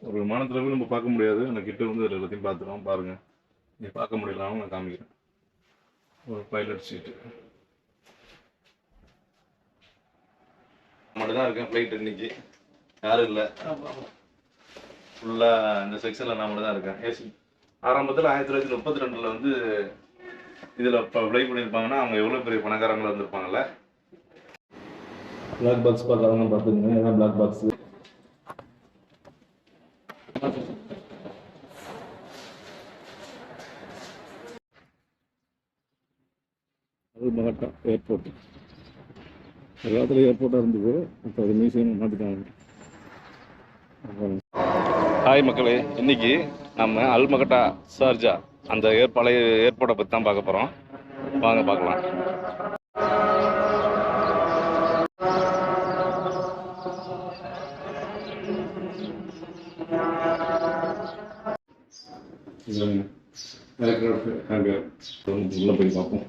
ஒரு விமானத்துல போய் நம்ம பார்க்க முடியாது. அந்த கிட்ட வந்து எல்லாத்தையும் பார்த்துருவோம். பாருங்க, நீ பார்க்க முடியலாம், நான் காமிக்கிறேன். ஒரு பைலட் சீட்டு மட்டும் தான் இருக்கேன். ஃப்ளைட் இன்னைக்கு யாரும் இல்லை. ஃபுல்லாக இந்த செக்ஷனில் நான் மட்டும் தான் இருக்கேன். ஏசி ஆரம்பத்தில் 1932 வந்து இதில் இப்போ ஃப்ளை பண்ணியிருப்பாங்கன்னா அவங்க எவ்வளோ பெரிய பணக்காரங்களாக இருந்திருப்பாங்கல்ல. பிளாக் பாக்ஸ் பார்க்குறவங்க பார்த்துக்கங்க. ஏன்னா பிளாக் பாக்ஸ் அது மகட்டா ஏர்போர்ட். எல்லாத்துல ஏர்போர்ட்டாக இருந்தது, இப்போ அது மியூசியம் மாற்றிட்டாங்க. ஹாய் மக்களே, இன்னைக்கு நம்ம அல் மகட்டா ஷார்ஜா அந்த பழைய ஏர்போர்ட்டை பற்றி தான் பார்க்க போகிறோம். வாங்க பார்க்கலாம். அங்கே உள்ள போய் பார்ப்போம்.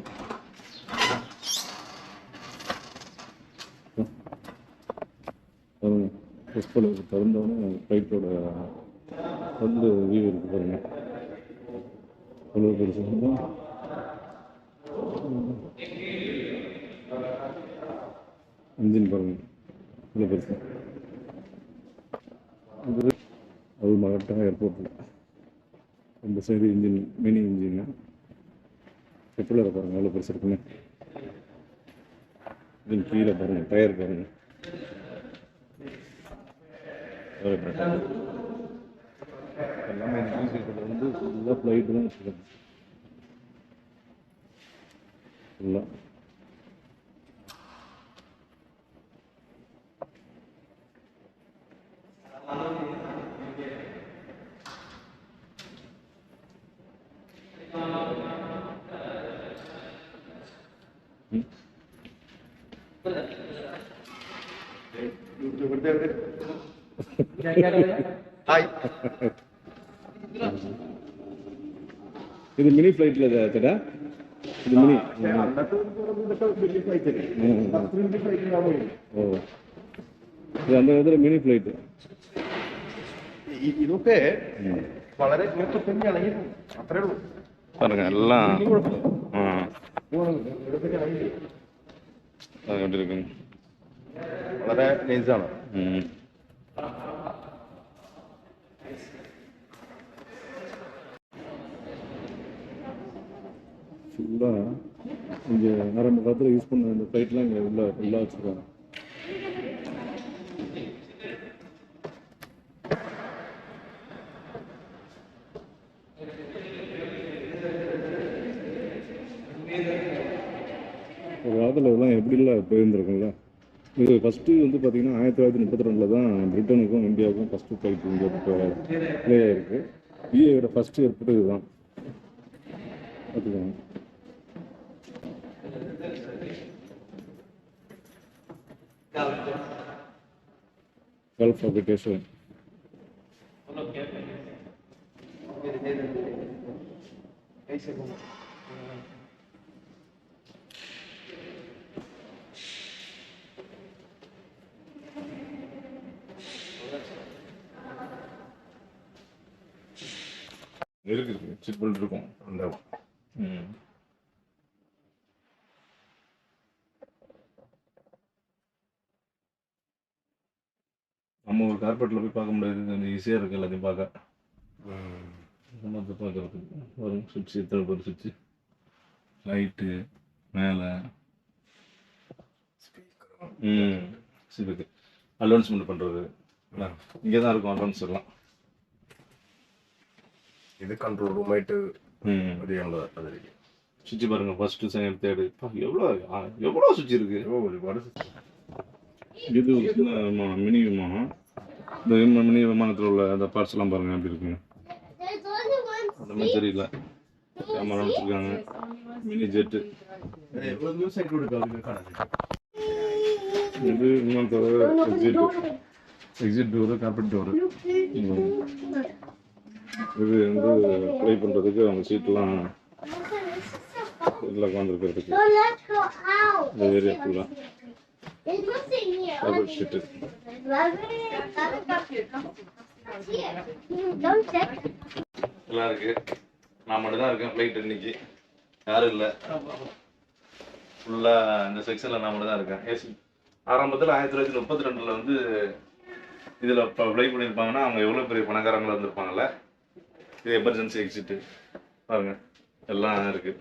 திறந்தோடனே ஃப்ளைட்டோட வந்து வியூ இருக்குது பாருங்க. அவ்வளோ பெருசு இன்ஜின் பாருங்க, இவ்வளோ பெருசு. அல் மகட்டா ஏர்போர்ட்டில் இந்த சைடு இன்ஜின், மினி இன்ஜின். பெட்ரோலரை பாருங்க எவ்வளோ பெருசு இருக்குன்னு. இன்ஜின் கீழே பாருங்க, டயர் பாருங்க. எல்லாமே வந்து ஃபுல்லாக ஃப்ளைட்டு தான் வச்சுருக்காங்க. ஃபுல்லாக இது மினி ஃப்ளைட்ல ചേട്ടാ, இது மினி. ஓ, இது அந்த விதத்தில் மினி ஃப்ளைட்டு. ഇതൊക്കെ വളരെ തന്നെയാണെങ്കിൽ അത്രേ ഉള്ളൂ. பாருங்க எல்லாம் எப்படி இருக்குங்க, വളരെ നൈസാണ്. ஃபுல்லாக இங்கே ஆரம்ப காலத்தில் யூஸ் பண்ண இந்த ஃப்ளைட்லாம் இங்கே உள்ள வச்சுருக்காங்க. ஒரு காலத்தில் இதெல்லாம் எப்படிலாம் போயிருந்துருக்குங்களா. இது ஃபஸ்ட்டு வந்து பார்த்திங்கன்னா 1932 தான் பிரிட்டனுக்கும் இந்தியாவுக்கும் ஃபஸ்ட்டு ஃப்ளைட் இங்கே ப்ளே ஆகிருக்கு. இந்தியாவோட ஃபஸ்ட்டு ஏற்பட்டு இதுதான் பார்த்துக்கோங்க. Gulf habitation. இருக்கு சீட் பெல்ட் இருக்கும். நம்ம ஒரு கார்பெட்டில் போய் பார்க்க முடியாது, கொஞ்சம் ஈஸியாக இருக்குது எல்லாத்தையும் பார்க்க. பார்க்குறதுக்கு வரும் சுவிட்சு, எத்தனை பேர் சுவிட்சு, லைட்டு மேலே, ஸ்பீக்கர் அலௌன்ஸ்மெண்ட் பண்ணுறது இங்கே தான் இருக்கும். அலௌன்ஸ் எல்லாம் ഇത് കൺട്രോൾ റൂമായിട്ട് അറിയാനുള്ളത്. അതായിരിക്കും சுவிட்சு பாருங்க, ஃபர்ஸ்ட்டு செகண்ட் தேர்டு எவ்வளோ சுவிட்ச் இருக்கு. ഒരുപാട്. இது ஒரு சின்ன மினி விமானம். இந்த மினி விமானத்தில் உள்ள அந்த பார்ட்ஸ் எல்லாம் பாருங்க எப்படி இருக்குங்க. அந்த மாதிரி தெரியல, கேமரா வச்சுருக்காங்க. மினி ஜெட்டு இது விமானத்தோட எக்ஸிட் டோரு, கார்பெட் டோரு. இது வந்து ப்ளே பண்ணுறதுக்கு அவங்க சீட்லாம் இதில் உட்காந்துருக்கிறதுக்கு இந்த ஏரியா ஃபுல்லாக கார்பெட் ஷீட்டு. எல்லாம் இருக்கு. நான் மட்டும் தான் இருக்கேன் ஃப்ளைட் இன்னைக்கு, யாரும் இல்லை. ஃபுல்லாக இந்த செக்ஷனில் நான் மட்டும் தான் இருக்கேன். ஏசி ஆரம்பத்தில் 1932 வந்து இதில் இப்போ ஃப்ளை பண்ணியிருப்பாங்கன்னா அவங்க எவ்வளோ பெரிய பணக்காரங்களாக இருந்திருப்பாங்கல்ல. இது எமர்ஜென்சி எக்ஸிட்டு பாருங்க, எல்லாம் இருக்குது.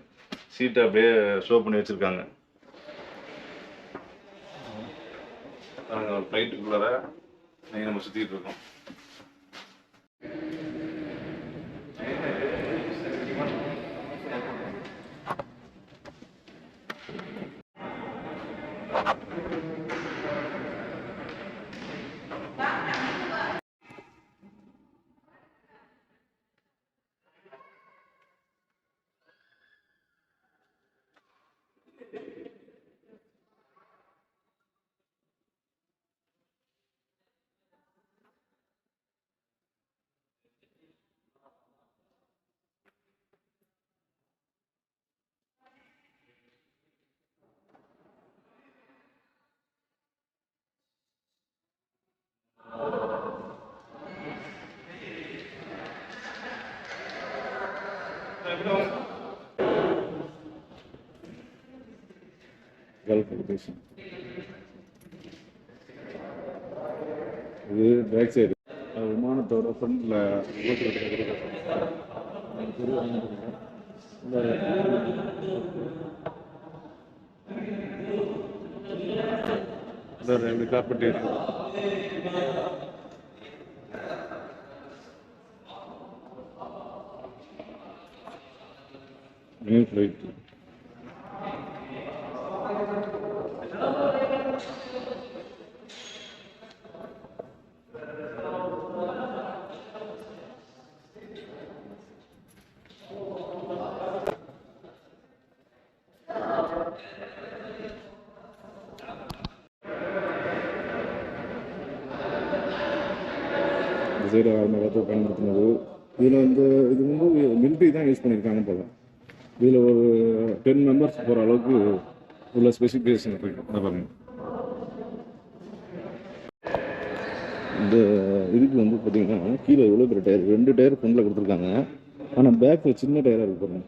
சீட்டை அப்படியே ஷோ பண்ணி வச்சுருக்காங்க. பாருங்க, ஒரு ஃப்ளைட்டுக்குள்ளார நீங்கள் நம்ம சுற்றிட்டு இருக்கோம். இது பேக் சைடு விமானத்தோட ஃப்ரண்ட்ல கார்பெட் இருக்கு. New flight. சைடு ஆரம்பத்தில் பயன்படுத்தினது. இதில் வந்து இது வந்து மிலிட்ரி தான் யூஸ் பண்ணியிருக்காங்க போல. இதில் ஒரு 10 மெம்பர்ஸ் போகிற அளவுக்கு உள்ள ஸ்பெசிஃபிகேஷன் இருக்கு. பாருங்க, இந்த இதுக்கு வந்து பார்த்தீங்கன்னா கீழே எவ்வளோ பெரிய டயர், 2 டயர் ஃப்ரண்டில் கொடுத்துருக்காங்க. ஆனால் பேக்கில் சின்ன டயராக இருக்கு பாருங்க.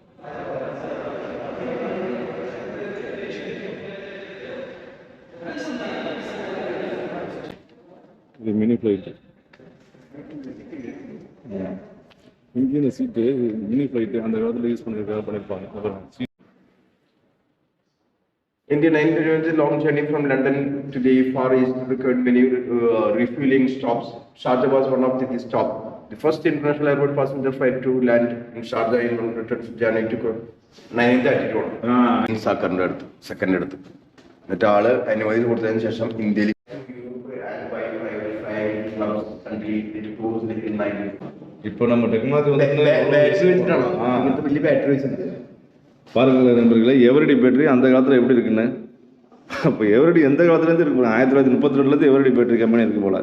இது மினி ஃப்ளைட்டு. இங்கே இந்த சீட்டு மினி ஃப்ளைட்டு அந்த காலத்தில் யூஸ் பண்ணியிருப்பாங்க. Indian 911 long journey from London to the Far East required many refueling stops. Sharjah was one of the stop. The first international airport passenger flight to land in Sharjah in return to January to 1932. സാക്കറിന്റെ അടുത്ത് second അടുത്ത് എന്നിട്ട് ആള് അനുമതി കൊടുത്തതിന് ശേഷം ഇന്ത്യയിൽ இப்போ நம்ம டெக்னாலஜி வந்து വലിയ ബാറ്ററി വെച്ചിട്ടുണ്ട്. பாருங்கள் நண்பர்களே, எவரடி பேட்டரி அந்த காலத்தில் எப்படி இருக்குன்னு. அப்போ எவரடி எந்த காலத்துலேருந்து இருக்கு போல, 1932 எவரடி பேட்டரி கம்பெனி இருக்குது போல்.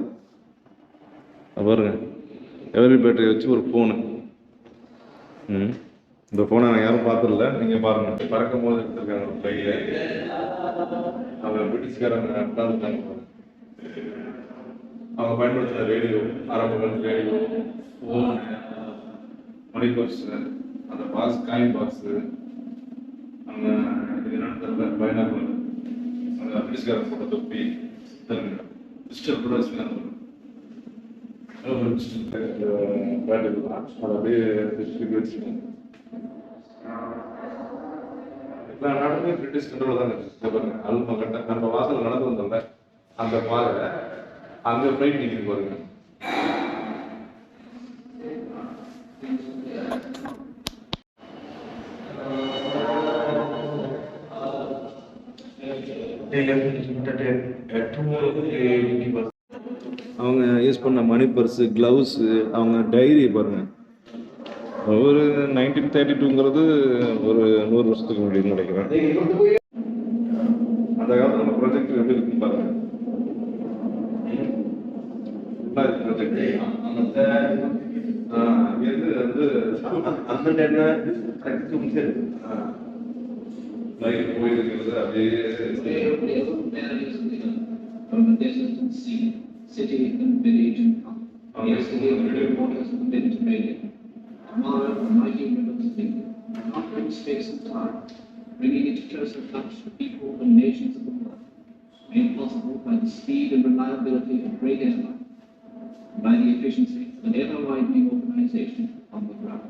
பாருங்க, எவரடி பேட்டரி வச்சு ஒரு ஃபோனு. இந்த ஃபோனை நான் யாரும் பார்த்ததில்ல, நீங்கள் பாருங்கள். பறக்கும் போது எடுத்துருக்காங்க ஒரு கையில். அவங்க பிரிட்டிஷ்காரங்க உட்காந்துருக்காங்க. அவங்க பயன்படுத்தின ரேடியோ, ஆரம்ப காலத்து ரேடியோ, ஃபோனு, மணி பர்ஸு, அந்த பாக்ஸ், காயின் பாக்ஸு, அந்த இது என்னன்னு தெரியல, பைனாக்குலர், அந்த பிரிட்டிஷ்காரங்க போட்ட தொப்பி, பிஸ்டல் கூட வச்சுருக்காங்க. பேட்டரி தான் அதை அப்படியே வச்சுருக்காங்க. எல்லா நாடுமே பிரிட்டிஷ் கண்ட்ரோல் தான் இருக்குது. பாருங்க, அல்மகட்டை நம்ம வாசல் நடந்து வந்தோம்ல அந்த பாதை, அங்கே ஃப்ளைட் நிற்கிது பாருங்க. அவங்க யூஸ் பண்ண மணி பர்ஸு, க்ளவுஸு, அவங்க டைரி பாருங்க. ஒரு 1932ங்கிறது ஒரு 100 வருஷத்துக்கு முன்னாடி நினைக்கிறேன். அந்த காலத்தில் நம்ம ப்ரொஜெக்ட் எப்படி இருக்குன்னு பாருங்க. அந்த டைம்ல லைட் போயிருக்கிறது அப்படியே city and village and country. Yesterday, the waters of the Mediterranean. Tomorrow, the mighty rivers of England, conquering space and time, bringing it closer touch to people and nations of the world, made possible by the speed and reliability of great airlines, and by the efficiency and ever-widening organization on the ground.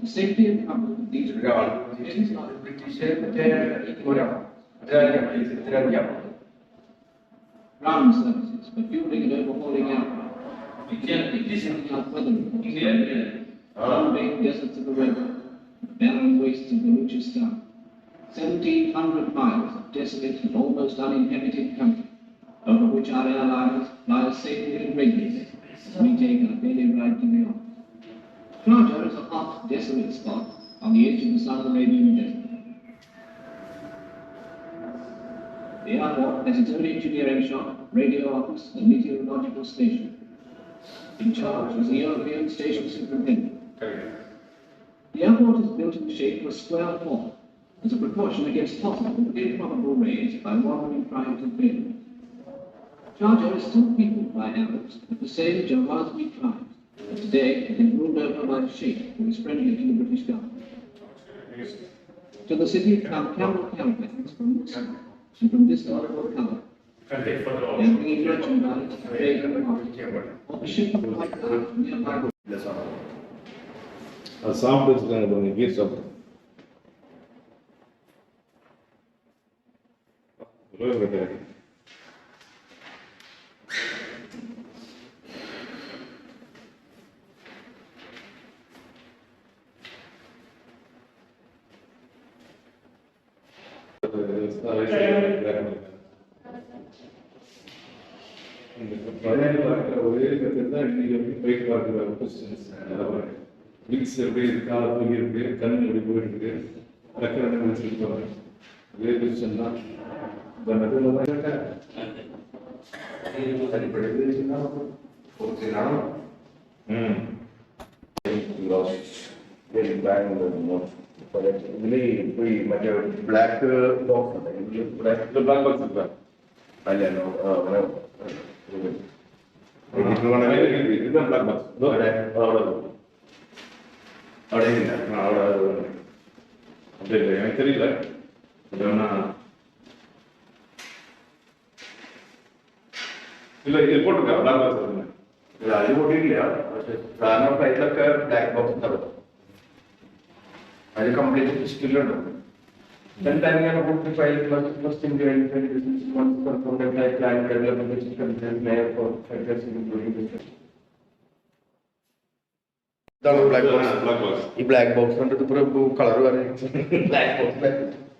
The safety and comfort of these ground services for fueling and overhauling aircraft, sending out weather reports, bombing deserts of the river, barren wastes of the Balochistan, 1,700 miles of desolate and almost uninhabited country, over which our airliners fly as safely and regularly as we take our daily ride to the office. Sharjah is a hot, desolate spot on the edge of the South Arabian desert. The airport has its own engineering shop, radio office, and meteorological station. In charge is the European Station Superintendent. The airport is built in the shape of a square hall as a precaution against possible improbable raids by wandering tribes and villages. Sharjah is still peopled by Arabs of the same Jawazmi tribes, but today it is ruled over by a sheikh who is friendly to the British government. To the city come camel caravans from the south, and from this notable color. They are bringing merchandise, trade, and market, or the ship of white cloud from nearby. அது சாப்பிட்டு வச்சுருக்காங்க பாருங்க, கீர் சாப்பிட்டு ஒரே கருத்து தான் இன்னைக்கு bike பார்க்குற மிக்ஸ் எப்படி இருக்கா, தூங்கி இருக்கு, கண் எப்படி போயிட்டு இருக்கு, ரெக்கரெண்ட் வச்சுட்டு போகிறேன். அதே விஷயம் தான் இந்த மெத்தடில் தான் இருக்கேன். எனக்கு தெரியல. இல்ல இது போட்டுருக்கா பிளாக் பாக்ஸ் இருக்குங்க. இல்ல அது போட்டிருக்கலையா? സാധാരണ ഫ്ലൈറ്റിലൊക്കെ ബ്ലാക്ക് ബോക്സ് ഉണ്ടാവും. അത് complete സ്റ്റില്ലുണ്ട്. Then time you have to file first in the once from the flight plan development system and layer for factors including this. ഇതാണ് ബ്ലാക്ക് ബോക്സ്. Black box. ഈ black box കണ്ടിട്ട് ഇപ്പൊ colour പറയുന്നത് black box.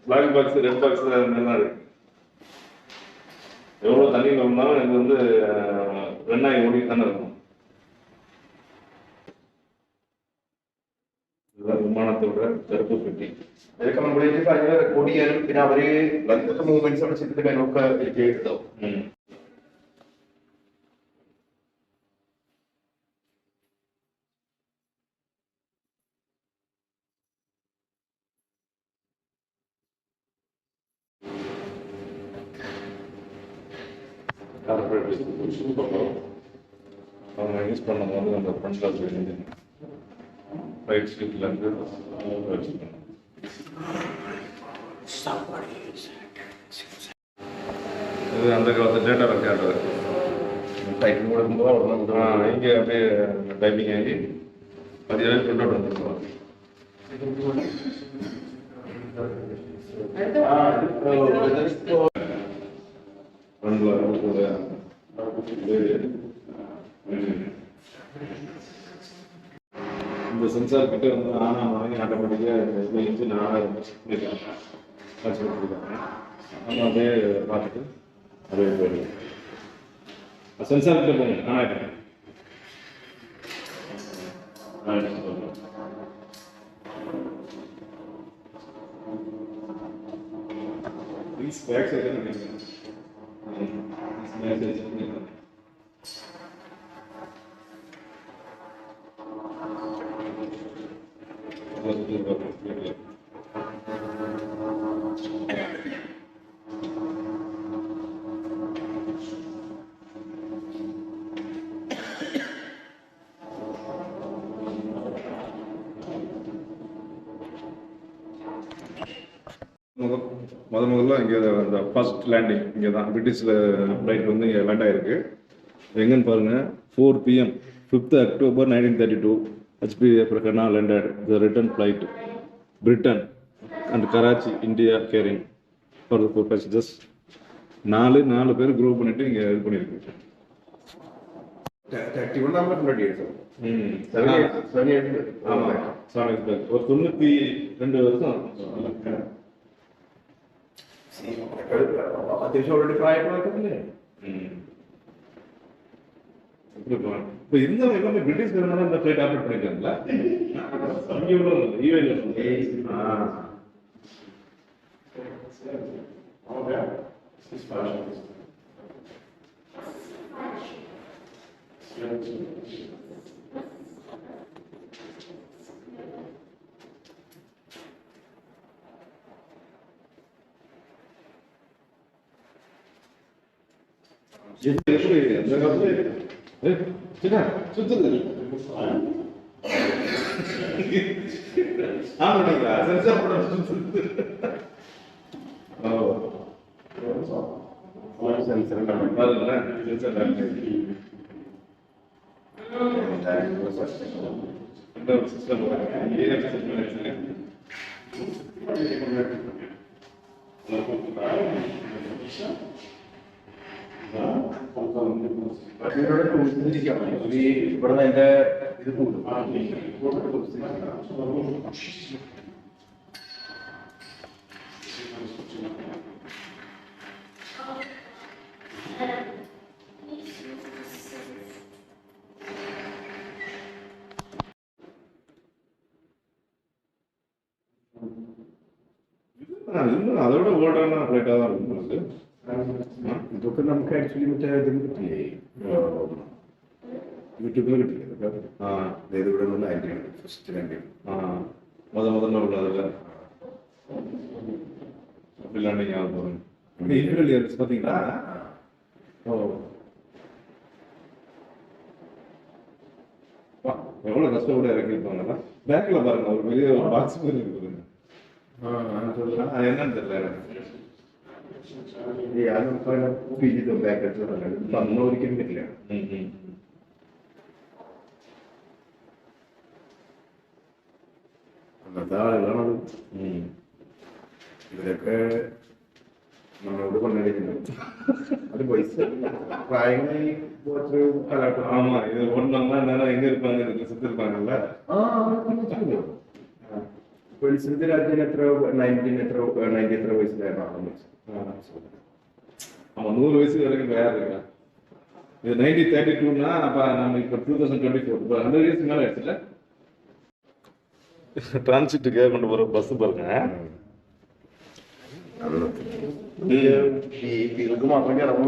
Black box, red box நல்லா இருக்கு. எவ்வளோ தண்ணி வந்தாலும் எனக்கு வந்து வெண்ணாய் ஓடி தானே இருக்கும். இதுதான் விமானத்தோட கருப்பு பெட்டி. ഇതൊക്കെ കംപ്ലീറ്റ് ഫയൽ റെക്കോർഡ് ചെയ്യാനും പിന്നെ അവര് എന്തൊക്കെ മൂവ്മെന്റ്സ് അവിടെ ചെയ്തിട്ട് കാര്യമൊക്കെ എനിക്ക് എഴുതാവും. அவங்க யூஸ் பண்ணும்போது அந்த ஃப்ரண்ட் கிளாஸ் எழுதி ரைட் சீட்ல இருந்து வச்சுக்கணும். இது அந்த காலத்து டேட்டா ரெக்கார்டர். டைப்பிங் கொடுக்கும்போது இங்கே அப்படியே டைப்பிங் ஆகி அது பிரிண்ட் அவுட் வந்துருக்கோம். இந்த சென்சார் கிட்ட வந்து ஆனா வாங்கி ஆட்டோமேட்டிக்காக இந்த இன்ஜின் ஆகாது கொடுத்துருக்காங்க. நம்ம அப்படியே பார்த்துட்டு அப்படியே போயிடுவோம். சென்சார் கிட்ட போங்க. ஆகிட்டேன். These bags are going to be முதல்ல இங்கே அந்த ஃபர்ஸ்ட் லேண்டிங் இங்கே தான் பிரிட்டிஷில் ஃப்ளைட் வந்து இங்கே லேண்ட் ஆகிருக்கு. எங்கன்னு பாருங்கள், 4 PM 5th October 1932 HPF Rakana landed the return flight Britain and Karachi, India carrying for the 4 passengers. 4 பேர் குரூப் பண்ணிட்டு இங்கே இது பண்ணியிருக்கு. 31 number 100 years. 7 years. ஆமாம், 7 years back. ஒரு 92 வருஷம். അത്യാവശ്യം ഓൾറെഡി പ്രായമാക്കത്തില്ലേ? இப்போ இருந்தவங்க எல்லாமே பிரிட்டிஷ்காரங்க இந்த ஃப்ளைட் ஆப்ரேட் பண்ணிருக்காங்களா? இங்கே உள்ள ஈவேல எப்படி அந்த காலத்துல சின்ன சுத்துது. ஆமாங்களா? சென்சார் போட சுத்துது. സെൻസർ பாருங்களேன், சென்சார் இந்த ஒரு சிஸ்டம் ഇവിടെ അതിന്റെ ഇത് കൂടും. இன்னுം അതോടെ ഓടാനുള്ള ഫ്ലൈറ്റ് അതാണ് ഉള്ളത്. ഇതൊക്കെ നമുക്ക് ആക്ച്വലി മറ്റേ ഇതിന് കിട്ടില്ലേ, യൂട്യൂബിൽ കിട്ടില്ലേ ഇതൊക്കെ? അതായത് ഇവിടെ നിന്ന് ലാൻഡ് ചെയ്യണം, ഫസ്റ്റ് ലാൻഡ് ചെയ്യണം. முதல்ல உள்ளதுல அப்படி லேண்டிங் ஆக போகிறோம். இன்ஃபீரியல் இயர்ஸ் பார்த்தீங்களா? ஓ, எவ்வளோ கஷ்டப்பட்டு இறக்கிருப்பாங்களா? பேக்கில் பாருங்க, ஒரு பெரிய பாக்ஸ் மாதிரி இருக்குதுங்க. அது என்னன்னு தெரியல எனக்கு. അത് നമുക്ക് ഫീൽ ചെയ്തോ ബാക്ക് അന്ന് ഒരിക്കലും പറ്റില്ല. അന്നത്തെ ആളുകളാണത്. ഇവരൊക്കെ നമ്മളോട് കൊണ്ടുവരുന്നത് அது வயசு പ്രായമായി കാലഘട്ടം. ஆமா, இது ஒன்றா நேரம் எங்க இருப்பாங்க, இதுக்கு சுத்தி இருப்பாங்கல்ல. വെളിച്ചത്തിന്റെ രാജ്യം എത്ര 90 എത്ര വയസ്സിലായിരുന്നു? ஆமா, 100 வயசு வரைக்கும் வேற இருக்கா. இது 1932னா அப்ப நம்ம இப்ப 2024 இப்ப 100 இயர்ஸ் மேல ஆயிடுச்சுல. டிரான்சிட்டுக்கு கொண்டு போற பஸ் பாருங்க. ഇവർക്ക് മാത്രമേ ഇറങ്ങൂ.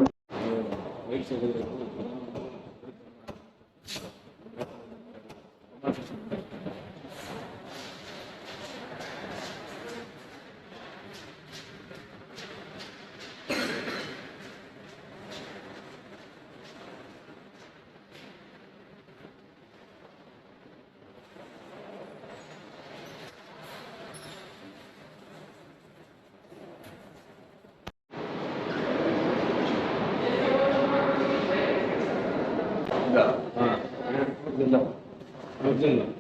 ஒரிஜினல்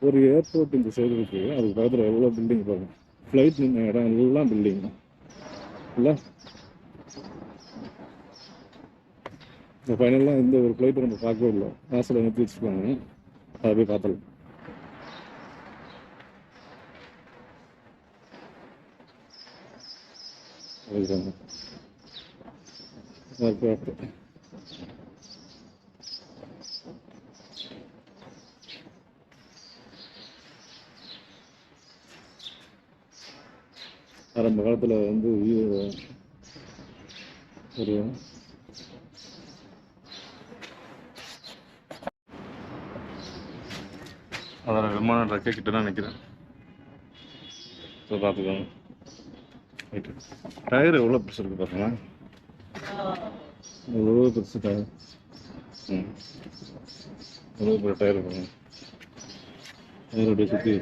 ஒரு ஏர்போர்ட் இந்த சைடு இருக்கு, அதுக்கு பக்கத்தில் எவ்வளோ பில்டிங் பாருங்க. ஃப்ளைட் நின்ன இடம் எல்லாம் பில்டிங் இல்லை. இந்த ஃபைனலாக இந்த ஒரு ஃப்ளைட்டை நம்ம பார்க்கவே இல்லை, வாசலில் நிறுத்தி வச்சுருக்காங்க, அதை போய் பார்த்தலாம். அதுதாங்க ஏர்போர்ட். ஆரம்ப காலத்தில் வந்து ஒரு அதில் விமான ரெக்கை கிட்ட தான் நிற்கிறேன். ஸோ பார்த்துக்கோங்க. ரைட்டு, டயர் எவ்வளோ பெருசு இருக்குது பார்த்தீங்கன்னா, எவ்வளோ பெருசு டயர். எவ்வளோ பெரிய டயர் பாருங்க, டயர் அப்படியே சுற்றி.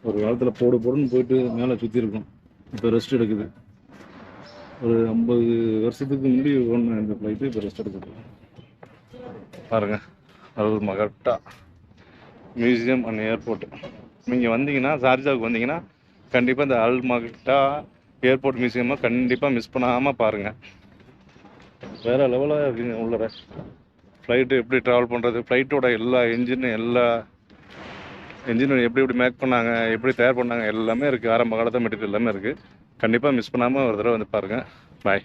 ஒரு காலத்தில் போடுன்னு போயிட்டு மேலே சுற்றி இருக்கும், இப்போ ரெஸ்ட் எடுக்குது. ஒரு 50 வருஷத்துக்கு முன்னாடி ஒன்று இந்த ஃப்ளைட்டு இப்போ ரெஸ்ட் எடுக்குது பாருங்க. அது ஒரு மகட்டா மியூசியம் அண்ட் ஏர்போர்ட். நீங்கள் வந்தீங்கன்னா, ஷார்ஜாவுக்கு வந்தீங்கன்னா கண்டிப்பாக இந்த அல் மகட்டா ஏர்போர்ட் மியூசியமாக கண்டிப்பாக மிஸ் பண்ணாமல் பாருங்கள். வேறு லெவலாக இருக்குங்க உள்ளர. ஃப்ளைட்டு எப்படி ட்ராவல் பண்ணுறது, ஃப்ளைட்டோட எல்லா இன்ஜின் எப்படி மேக் பண்ணாங்க, எப்படி தயார் பண்ணாங்க எல்லாமே இருக்குது. ஆரம்ப காலத்து மெட்டீரியல் எல்லாமே இருக்குது. கண்டிப்பாக மிஸ் பண்ணாமல் ஒரு தடவை வந்து பாருங்கள். பாய்.